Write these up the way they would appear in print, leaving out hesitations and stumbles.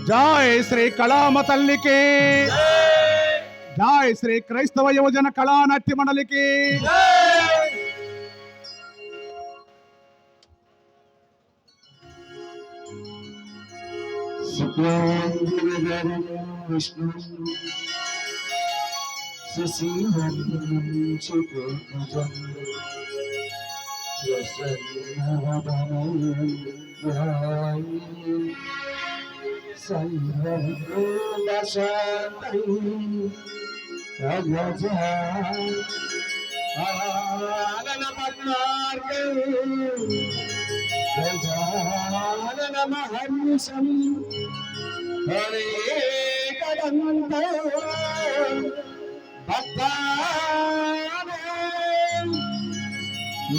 జై శ్రీ కళామ తల్లికి, జై శ్రీ క్రైస్తవ యువజన కళానాట్య మండలికి. విష్ణు మహర్షం హరే కదంత భక్తానే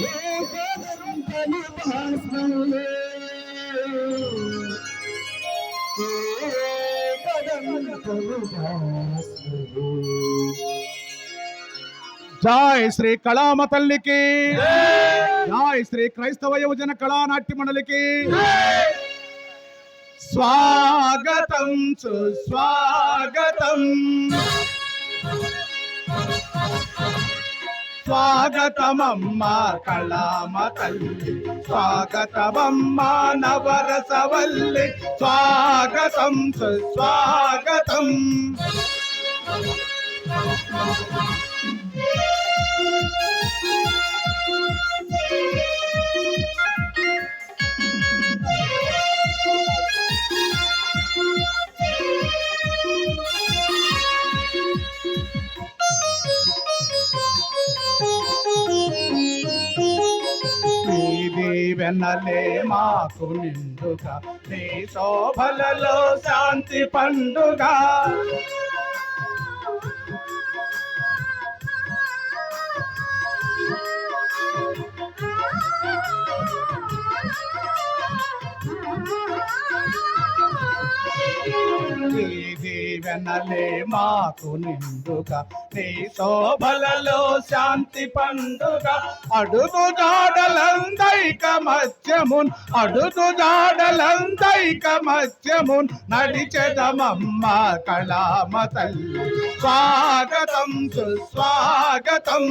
ఏకదంత నివాసే ఏకదంత నివాసే. జై శ్రీ కళామ తల్లికి, జై శ్రీ క్రైస్తవ యువజన కళానాట్య మండలికి. స్వాగతం సుస్వాగతం, స్వాగతమమ్మ కళామ తల్లి, స్వాగతమమ్మ నవరసవల్లి, స్వాగతం సుస్వాగతం. వెన్నలే మాకు నిండుగా, నీ శోభలలో శాంతి పండుగ. దీవెనలే మాకు నిండుగా, నీ శోభలలో శాంతి పండుగ. అడుగు జాడలందైక మధ్యమున్, అడుగు జాడలందైక మధ్యమున్, నడిచెదమమ్మ కళామ తల్లి, స్వాగతం సుస్వాగతం.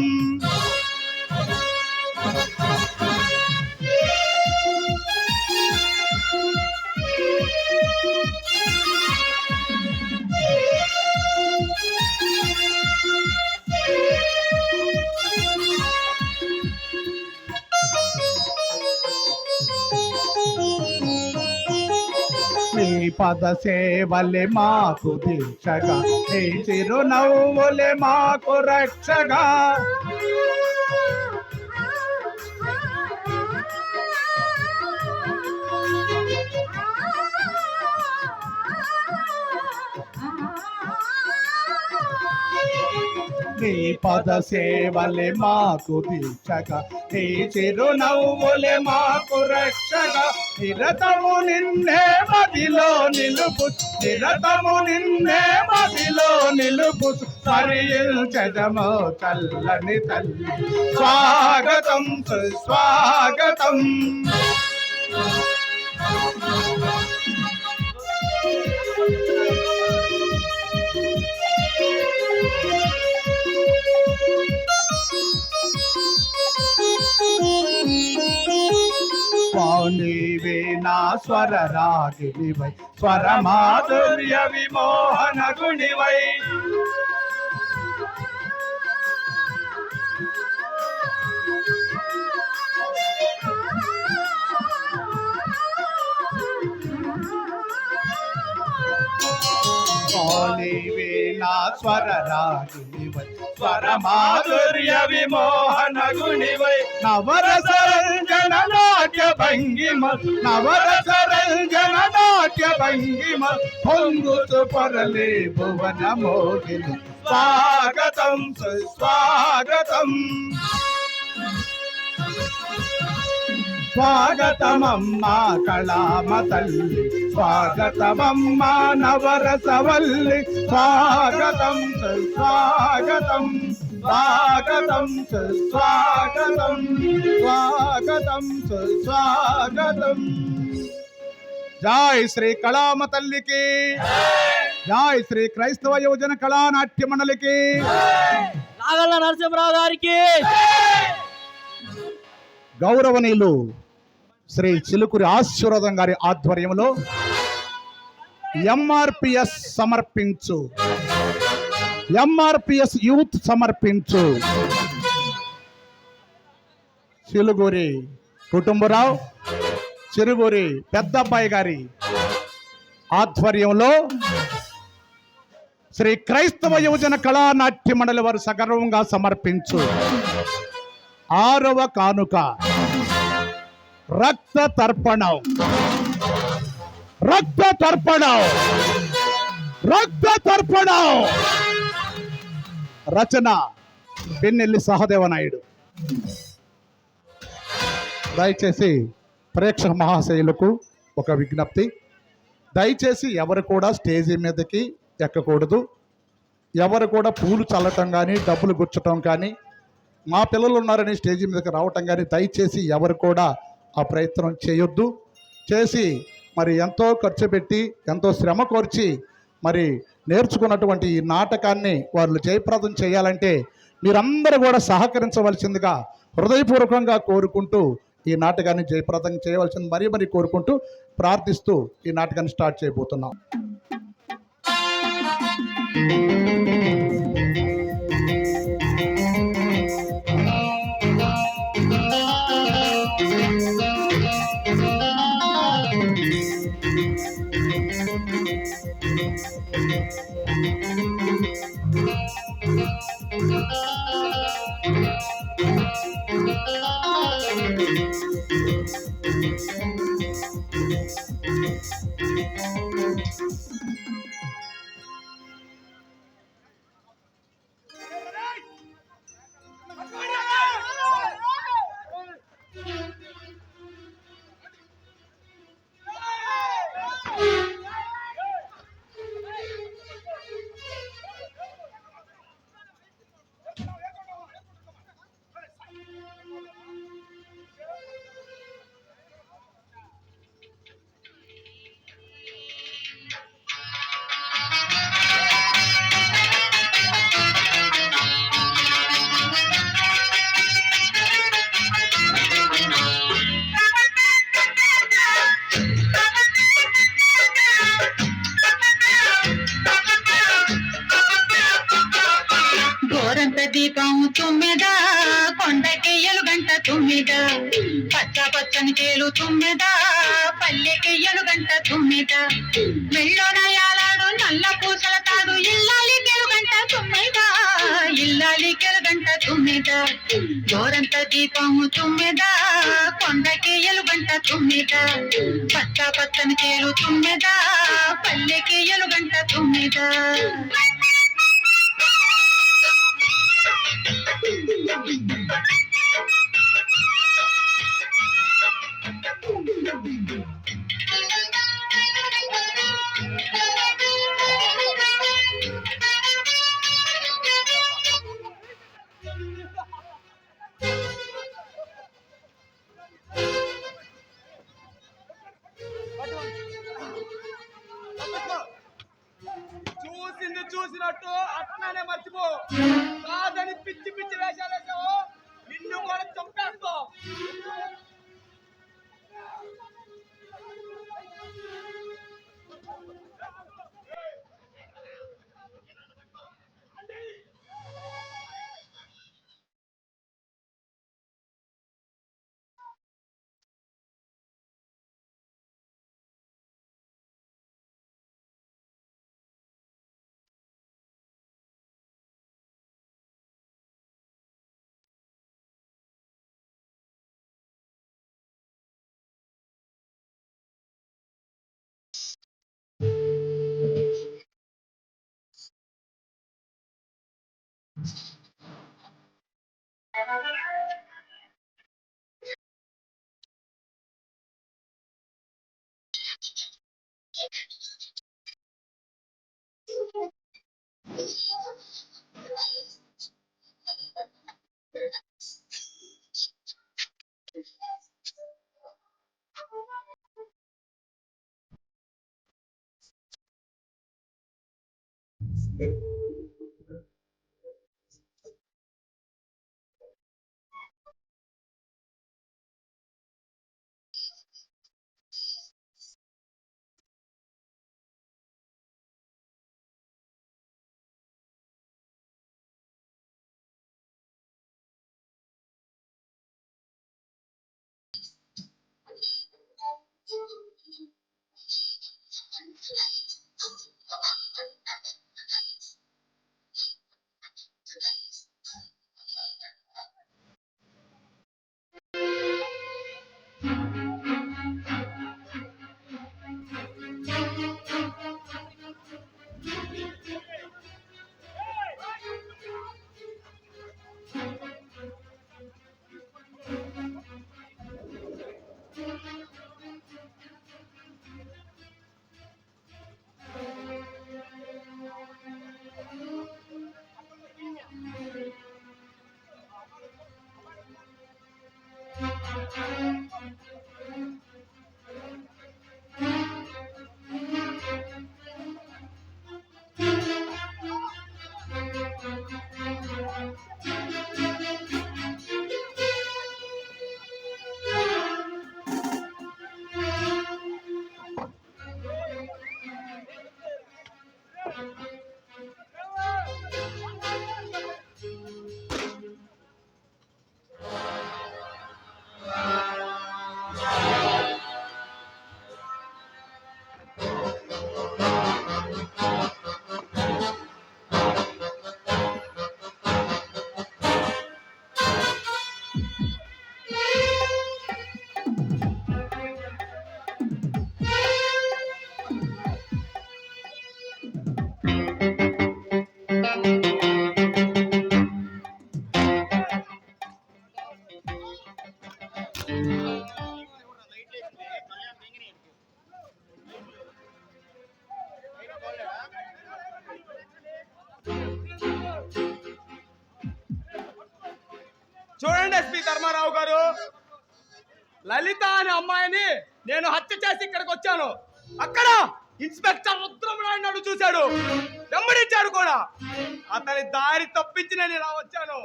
నీ పద సేవలే మాకు దీక్షగా, నీ చిరునవ్వులే మాకు రక్షగా. నీ పద సేవలే మాకు దీక్షగా, నీ చిరునవ్వులే మాకు రక్షగా. నిరతము నిన్నే మదిలో నిలుపు, నిరతము నిన్నే మదిలో నిలుపు, స్మరించెదము చల్లని తల్లి, స్వాగతం సుస్వాగతం. నీవే నా స్వర రాగినివై, స్వర మాధుర్య విమోహన గుణివై. నీవే నా స్వర రాగినివై, స్వర మాధుర్య విమోహన గుణివై. నవరసరంజన నాట్య భంగిమ, నవరసరంజన నాట్య భంగిమ, పొంగుతు పొరలే భువన మోగిని, స్వాగతం సుస్వాగతం. స్వాగతమమ్మ కళామ తల్లి, స్వాగతమమ్మ నవరసవల్లి, స్వాగతం సుస్వాగతం, స్వాగతం సుస్వాగతం, స్వాగతం సుస్వాగతం. జై శ్రీ కళామ తల్లికి, జై శ్రీ క్రైస్తవ యువజన కళా నాట్య మండలికి, నాగల్ల నరసింహరావు గారికి, గౌరవనీయులు శ్రీ చిలుకూరి ఆశీర్వాదం గారి ఆధ్వర్యంలో ఎంఆర్పిఎస్ యూత్ సమర్పించు చిలుకూరి కుటుంబరావు, చిలుకూరి పెద్దబ్బాయి గారి ఆధ్వర్యంలో శ్రీ క్రైస్తవ యువజన కళా నాట్య మండలి వారు సగర్వంగా సమర్పించు 6వ కానుక రక్త తర్పణం. రక్త తర్పణం, రక్త తర్పణం. రచన పిన్నెల్లి సహదేవనాయుడు. దయచేసి ప్రేక్షక మహాశయులకు ఒక విజ్ఞప్తి, దయచేసి ఎవరు కూడా స్టేజీ మీదకి ఎక్కకూడదు. ఎవరు కూడా పూలు చల్లటం కానీ డబ్బులు గుచ్చటం కానీ, మా పిల్లలు ఉన్నారని స్టేజీ మీదకి రావటం కానీ దయచేసి ఎవరు కూడా ఆ ప్రయత్నం చేయొద్దు. చేసి మరి ఎంతో ఖర్చు పెట్టి ఎంతో శ్రమ కోర్చి మరి నేర్చుకున్నటువంటి ఈ నాటకాన్ని వాళ్ళు జయప్రదం చేయాలంటే మీరందరూ కూడా సహకరించవలసిందిగా హృదయపూర్వకంగా కోరుకుంటూ ఈ నాటకాన్ని జయప్రదం చేయవలసింది మరీ కోరుకుంటూ ప్రార్థిస్తూ ఈ నాటకాన్ని స్టార్ట్ చేయబోతున్నాం. దీపం తుమ్మెద, కొండకి ఎలుగంట తుమ్మెద, పచ్చ పచ్చని చేలు తుమ్మెద, పల్లెకి ఎలుగంట తుమ్మెద, మెళ్ళోన యాలాడు నల్ల పూసల తాడు, ఇల్లాలి కెలుగంట తుమ్మెద, ఇల్లాలి కెలుగంట తుమ్మెద. గోరంత దీపం తుమ్మెద, కొండకి ఎలుగంట తుమ్మెద, పచ్చ పచ్చని చేలు తుమ్మెద, పల్లెకి ఎలుగంట తుమ్మెద. చూసినట్టు అట్నానే మర్చిపో, కాదని పిచ్చి పిచ్చి వేషాలు వేసావు, నిన్ను కూడా చంపేస్తావు. చూడండి ఎస్పీ ధర్మారావు గారు, లలిత అనే అమ్మాయిని నేను హత్య చేసి ఇక్కడికి వచ్చాను. అక్కడ ఇన్స్పెక్టర్ రుద్రమనాయుడు నన్ను చూశాడు, వెంబడించాడు కూడా. అతని దారి తప్పించి నేను ఇలా వచ్చాను.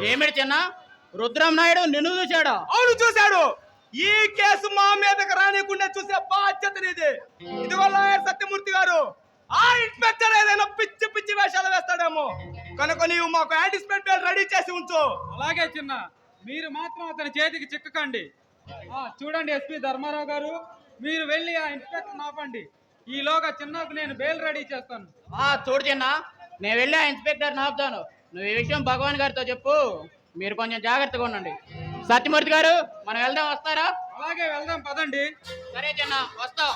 ఏమిటి చిన్న, రుద్రమనాయుడు నిన్ను చూశాడా? అవును చూశాడు. ఈ కేసు మా మీదకి రానికుండా చూసే బాధ్యత నీది. ఇదిగో లాయర్ సత్యమూర్తి గారు, ఆ ఇన్స్పెక్టర్ ఏదైనా పిచ్చి పిచ్చి వేషాలు వేస్తాడేమో కనుక నీవు మాకు యాంటిసిపేట్ రెడీ చేసి ఉంచు. అలాగే చిన్న, మీరు మాత్రం అతని చేతికి చిక్కకండి. చూడండి ఎస్పీ ధర్మారావు గారు, మీరు వెళ్ళి ఆ ఇన్స్పెక్టర్ ఆపండి. ఈలోగా చిన్నకు నేను బెయిల్ రెడీ చేస్తాను. చూడు చిన్న, నేను వెళ్ళి ఆ ఇన్స్పెక్టర్ ఆపుతాను. నువ్వు ఈ విషయం భగవాన్ గారితో చెప్పు. మీరు కొంచెం జాగ్రత్తగా ఉండండి. సత్యమూర్తి గారు, మనం వెళ్దాం, వస్తారా? అలాగే వెళ్దాం, పదండి. సరే చిన్న, వస్తాం.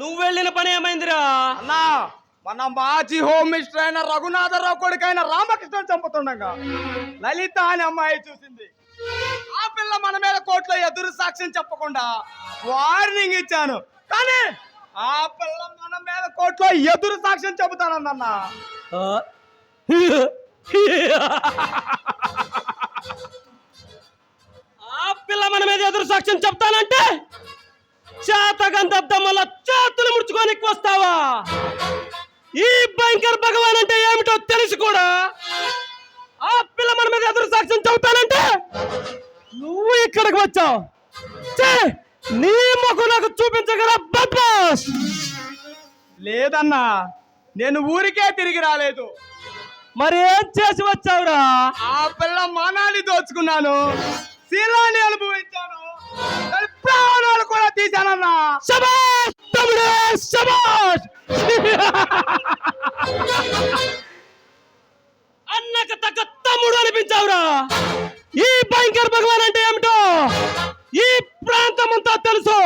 నువ్వు వెళ్ళిన పని ఏమైందిరా? అన్నా మన మాజీ హోమ్ మినిస్టర్ అయిన రఘునాథరావు కొడుకైన రామకృష్ణన్ చంపుతుండగా లలిత అనే అమ్మాయి చూసింది. ఆ పిల్ల మన మీద కోర్టులో ఎదురు సాక్ష్యం చెప్పకుండా వార్నింగ్ ఇచ్చాను, కానీ ఆ పిల్ల మన మీద కోర్టులో ఎదురు సాక్ష్యం చెబుతానన్నా. ఆ పిల్ల మన మీద ఎదురు సాక్ష్యం చెప్తానంటే చేతగంతమ్మల చేతులు ముడుచుకొని వస్తావా? ఈ భయంకర భగవాన్ అంటే ఏమిటో తెలిసి కూడా ఆ పిల్ల మన మీద ఎదురు సాక్ష్యం చెబుతానంటే నువ్వు ఇక్కడికి వచ్చావు. నీ ముఖం నాకు చూపించగల బబ్బాస్. లేదన్నా, నేను ఊరికే తిరిగి రాలేదు. మరి ఏం చేసి వచ్చావురా? ఆ పిల్ల మానాన్ని దోచుకున్నాను, శీలాన్ని అనుభవించాను, దాని ప్రాణాలు కూడా తీశానన్నా. శబాష్ తమ్ముడు, శబాష్. అన్నకు తగ్గ తమ్ముడు అనిపించావురా. ఈ భయంకర భగవాన్ అంటే ఏమిటో ఈ ప్రాంతం అంతా తెలుసు.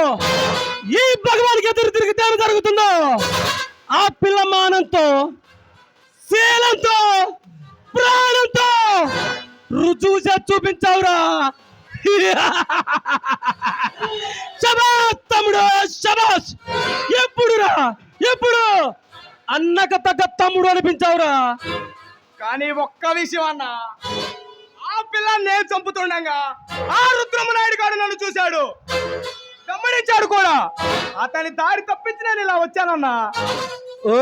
ఈ భగవానికి ఎదురు తిరిగితే ఏమి జరుగుతుందో ఆ పిల్ల మానంతో, శీలంతో, ప్రాణంతో రుజువు చేసి చూపించావురా. శబాష్ తమ్ముడు, శబాష్. ఎప్పుడురా, ఎప్పుడు అన్నకు తగ్గ తమ్ముడు అనిపించావురా. కానీ ఒక్క విషయం అన్నా, ఆ పిల్ల నేను చంపుతుండగా ఆ రుద్రమనాయుడు గారు నన్ను చూశాడు, గమనించాడు కూడా. అతని దారి తప్పించి నేను ఇలా వచ్చానన్నా. ఓ,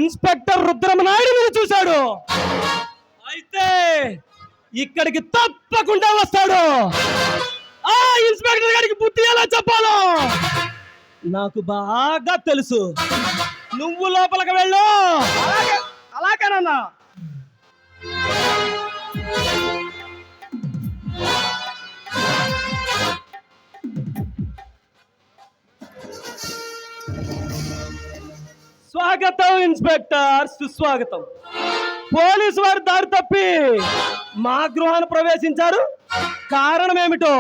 ఇన్స్పెక్టర్ రుద్రమనాయుడు మీరు చూశాడు. అయితే ఇక్కడికి తప్పకుండా వస్తాడు. ఆ ఇన్స్పెక్టర్ గారికి బుద్ధి ఎలా చెప్పాలో నాకు బాగా తెలుసు. నువ్వు లోపలికి వెళ్ళు. అలాగేనన్నా. స్వాగతం ఇన్స్పెక్టర్, సుస్వాగతం. పోలీసు వారు దారి తప్పి మా గృహాన్ని ప్రవేశించారు. కారణం ఏమిటో?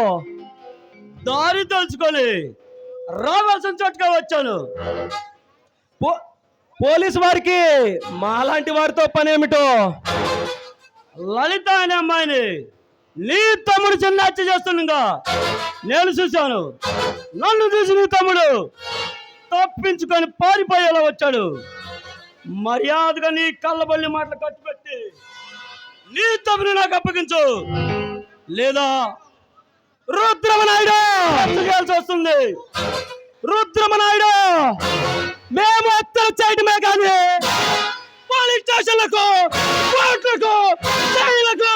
దారి తెలుసుకొని రావాల్సిన చోటుగా వచ్చాను. పోలీసు వారికి మాలాంటి వారితో పని ఏమిటో? లలిత అనే అమ్మాయిని నీ తమ్ముడు చిన్న హత్య చేస్తుండగా నేను చూశాను. నన్ను చూసి నీ తమ్ముడు తప్పించుకొని పారిపోయేలా వచ్చాడు. మర్యాదగా నీ కళ్ళబల్లి మాటలు కట్టుపెట్టి నీ తమ్ముడు నాకు అప్పగించు, లేదా రుద్రమనాయుడు చేయాల్సి వస్తుంది. రుద్రమనాయుడు, మేము హత్యలు చేయడమే కానీ పోలీస్ స్టేషన్లకు, కోర్టులకు, జైలుకు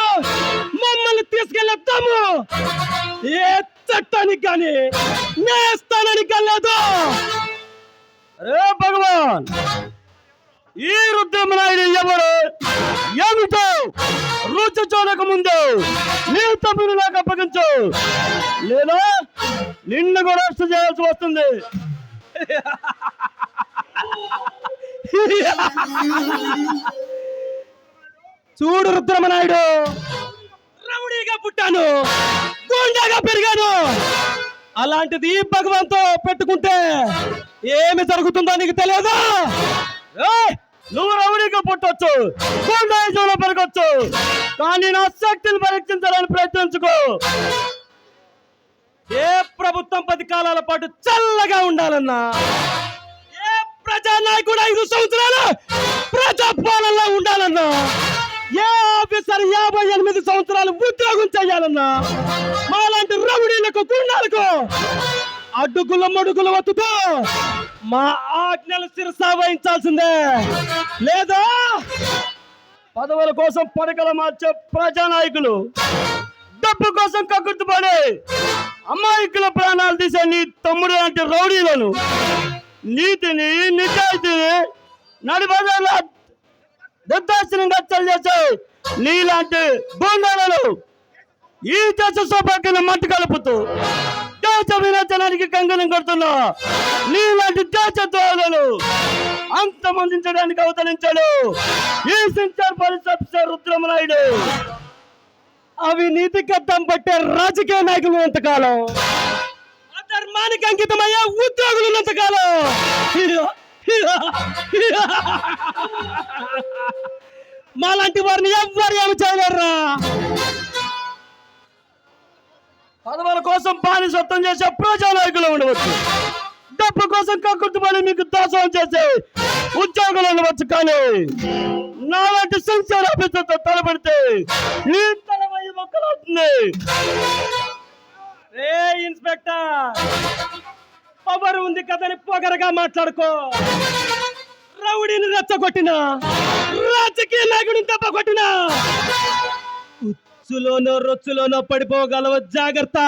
మమ్మల్ని తీసుకెళ్ళొద్దాము. ఏ చట్టానికి కానీ నేస్తానికి వెళ్ళలేదు. రే భగవాన్, ఈ రుద్రమనాయుడు ఎవరు, ఏమిటో రుచి చూడక ముందు నీ తమ్ముడు నాకు అప్పగించు, లేదా నిన్ను కూడా అరెస్ట్ చేయాల్సి వస్తుంది. చూడు రుద్రమనాయుడు, రౌడీగా పుట్టాను, గూండాగా పెరిగాను. అలాంటిది ఈ భగవాన్తో పెట్టుకుంటే ఏమి జరుగుతుందో నీకు తెలియదు. నువ్వు రౌడీగా పుట్టొచ్చు, గూండాయిజంలో పెరగొచ్చు, కానీ నా శక్తిని పరీక్షించాలని ప్రయత్నించుకో. ఏ ప్రభుత్వం 10 కాలాల పాటు చల్లగా ఉండాలన్నా, ఏ ప్రజానాయకుడు 5 సంవత్సరాలు ప్రజాపాలనలో ఉండాలన్నా, ఏ ఆఫీసర్ 58 సంవత్సరాలు ఉద్యోగం చేయాలన్నా, మాలాంటి రౌడీలకు, గుండాలకు అడ్డుగుల మడుగులు వత్తుతో మా ఆజ్ఞలు శిరసా వహించాల్సిందే. లేదా పదవుల కోసం పడకలు మార్చే ప్రజానాయకులు, డబ్బు కోసం కక్కుర్తిపడి అమాయకుల ప్రాణాలు తీసే నీ తమ్ముడు లాంటి రౌడీలను, నీతిని, నిజాయితీని నడిబజార్ల నిర్దాక్షిణ్యంగా హత్యలు చేసే నీలాంటి గుండాలను ఈ దేశ సౌభాగ్యాన్ని మట్టి కలుపుతూ దేశ వినాశనానికి కంకణం కడుతున్నా నీలాంటి దేశ ద్రోహులను అంతమొందించడానికి అవతరించాడు ఈ సెంటర్ పోలీస్ ఆఫీసర్ రుద్రమనాయుడు. అవినీతికి అద్దం పట్టే రాజకీయ నాయకులు ఎంతకాలం, అధర్మ ధర్మానికి అంకితమయ్యే ఉద్యోగులు ఉన్నంతకాలం మాలాంటి వారిని ఎవ్వరు ఏమి చేయలేరురా. పదవుల కోసం బానిసత్వం చేసే ప్రజానాయకులు ఉండవచ్చు, డబ్బు కోసం కక్కుర్తిపడి మీకు దాసోహం చేసే ఉద్యోగులు ఉండవచ్చు, కానీ నాలాంటి సెన్సార్ ఆఫీసర్తో తలపడితే ఈ తలమయ్యి మొక్కలు అవుతుంది. రే ఇన్స్పెక్టర్, పవర్ ఉంది కదని పొగరగా మాట్లాడుకో. రౌడీని రెచ్చగొట్టిన, రాజకీయ నాయకుడిని దెబ్బ కొట్టిన ఉచ్చులోనో రొచ్చులోనో పడిపోగలవ, జాగ్రత్త.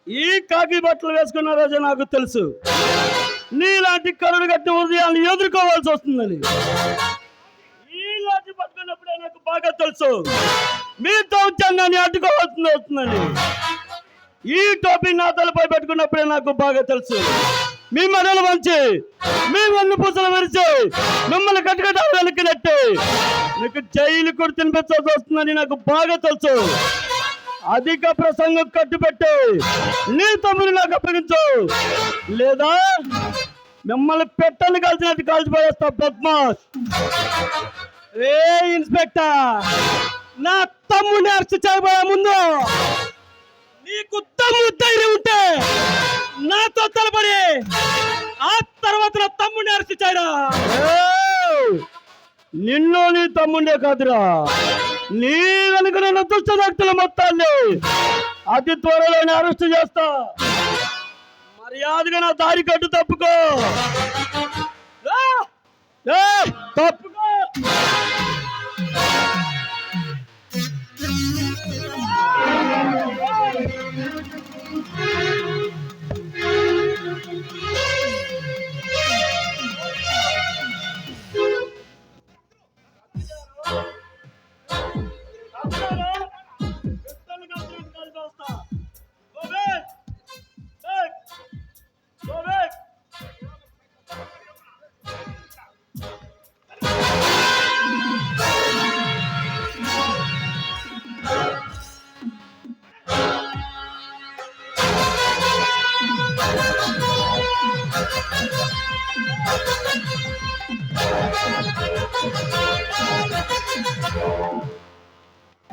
ఈ కాకి బట్టలు వేసుకున్న రోజు నాకు తెలుసు నీలాంటి కరుడు కట్టిన హృదయాన్ని ఎదుర్కోవాల్సి వస్తుందని. ఈ లాంటి పట్టుకున్నప్పుడే నాకు బాగా తెలుసు మీ దౌర్జన్యాన్ని అడ్డుకోవాల్సి వస్తుందని. ఈ టోపీ నా తలపై పెట్టుకున్నప్పుడే నాకు బాగా తెలుసు మీ మెడలు వంచి, మీ వన్ను పూసలు విరిచి, మిమ్మల్ని కట్టుకట్టాలు వెనక్కి నెట్టి మీకు జైలు కూడా తినిపించాల్సి వస్తుందని నాకు బాగా తెలుసు. అధిక ప్రసంగం కట్టుపెట్టి నీ తమ్ముని నాకు అప్పగించు, లేదా మిమ్మల్ని పెట్టని కాల్చినట్టు కాల్చిపోయేస్తా బద్మాష్. ఏ ఇన్స్పెక్టర్, నా తమ్ముని అరెస్ట్ చేయబోయే ముందు నీకు తమ్ముడు ధైర్యం ఉంటే నాతో తలపడి ఆ తర్వాత నా తమ్ముడిని అరెస్ట్ చేయరా. నిన్ను నీ తమ్ముడే కాదురా, నీ వెనుక నన్ను దుష్ట వ్యక్తుల మొత్తాన్ని అతి త్వరలోనే అరెస్ట్ చేస్తా. మర్యాదగా నా దారి కట్టు, తప్పుకో. తప్పుకో.